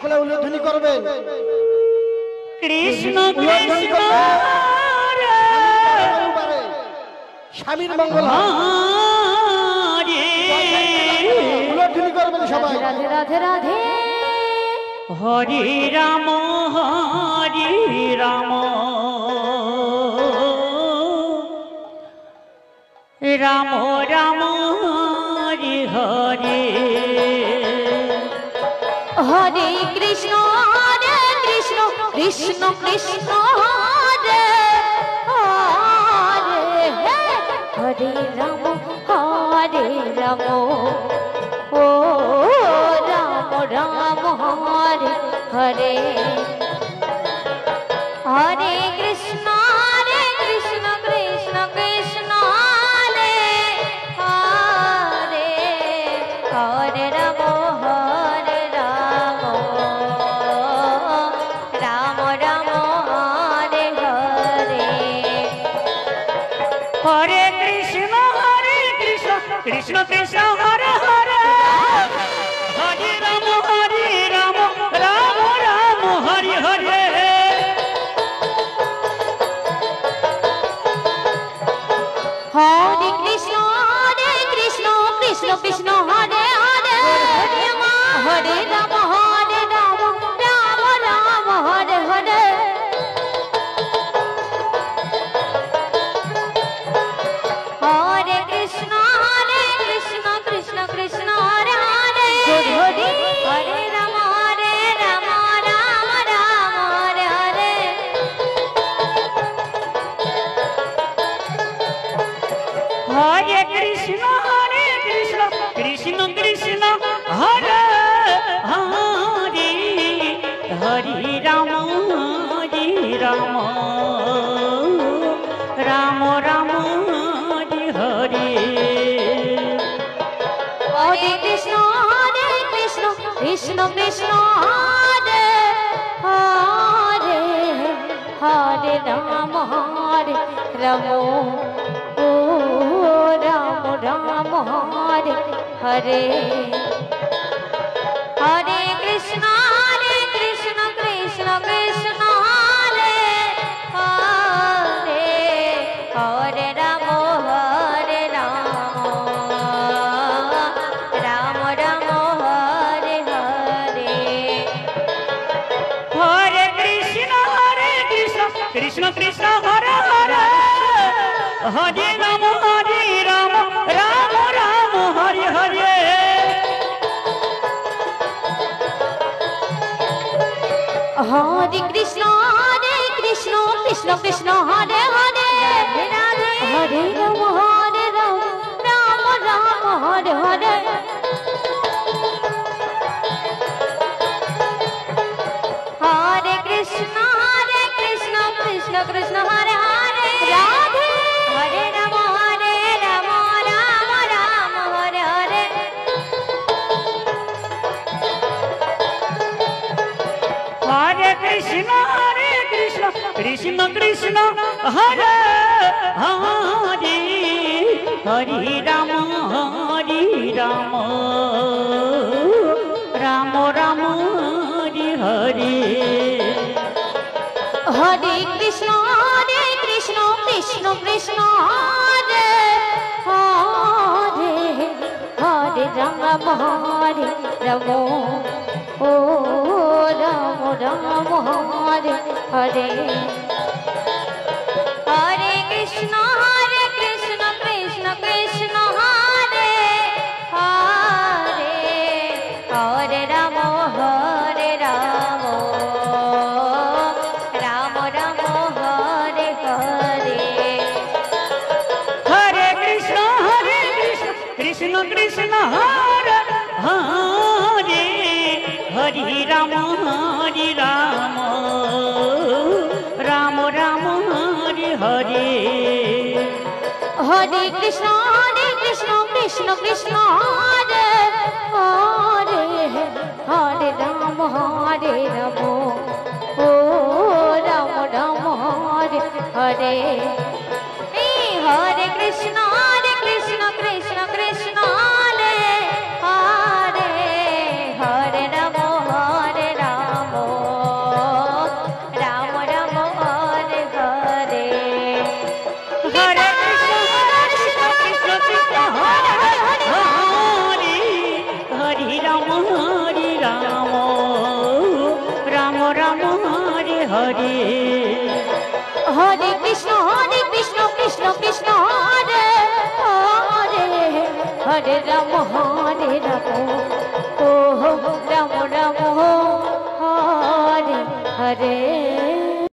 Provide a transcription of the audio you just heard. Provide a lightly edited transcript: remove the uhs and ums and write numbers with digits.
সকলে উল্লেধ্বনি করবেন কৃষ্ণ কৃষ্ণ স্বামীর মঙ্গল উল্লেধ্বনি করবেন সবাই। রাধে রাধে রাধে হরে রাম রাম রাম হরে হরে হরে কৃষ্ণ কৃষ্ণ কৃষ্ণ হরে হরে হরে রাম ও রাম রাম হরে হরে হরে কৃষ্ণ কৃষ্ণ কৃষ্ণ হরে হরে হরে রাম রাম রাম হরে হরে হরে কৃষ্ণ কৃষ্ণ কৃষ্ণ হরে হরে হরে রাম রাম রাম হরে হরে হরে কৃষ্ণ কৃষ্ণ কৃষ্ণ হরে হরে হরে রাম রাম রাম হরে হরে হরে কৃষ্ণ কৃষ্ণ কৃষ্ণ হরে হরে হরে রাম রাম রাম হরে হরে হরে কৃষ্ণ কৃষ্ণ কৃষ্ণ হরে হরে হরে রাম রাম রাম হরে হরে হরে কৃষ্ণ কৃষ্ণ কৃষ্ণ হরে হরে হরে রাম রাম ও রাম রাম হরে হরে হরে কৃষ্ণ কৃষ্ণ কৃষ্ণ হরে হরে হরে রাম রাম রাম হরে হরে হরে কৃষ্ণ কৃষ্ণ কৃষ্ণ হরে হরে হরে রাম রাম রাম হরে হরে হরে কৃষ্ণ কৃষ্ণ কৃষ্ণ হরে হরে হরে রাম রাম রাম হরে হরে হরে কৃষ্ণ কৃষ্ণ কৃষ্ণ হরে হরে রাধে হরে রাম রাম রাম হরে হরে হরে কৃষ্ণ কৃষ্ণ কৃষ্ণ হরে হরে হরে রাম রাম রাম হরে হরে হরে কৃষ্ণ কৃষ্ণ কৃষ্ণ হরে হরে হরে রাম রাম ও রাম রাম হরে হরে হরে কৃষ্ণ কৃষ্ণ কৃষ্ণ হরে হরে হরে রাম রাম রাম হরে হরে হরে কৃষ্ণ কৃষ্ণ কৃষ্ণ হরে হরে হরে রাম রাম রাম হরে হরে হরে কৃষ্ণ কৃষ্ণ কৃষ্ণ হরে হরে হরে রাম ও রাম রাম হরে হরে হরে কৃষ্ণ কৃষ্ণ কৃষ্ণ হরে হরে হরে রাম হরে হরে কৃষ্ণ কৃষ্ণ কৃষ্ণ হরে হরে হরে রাম ও রাম রাম হরে হরে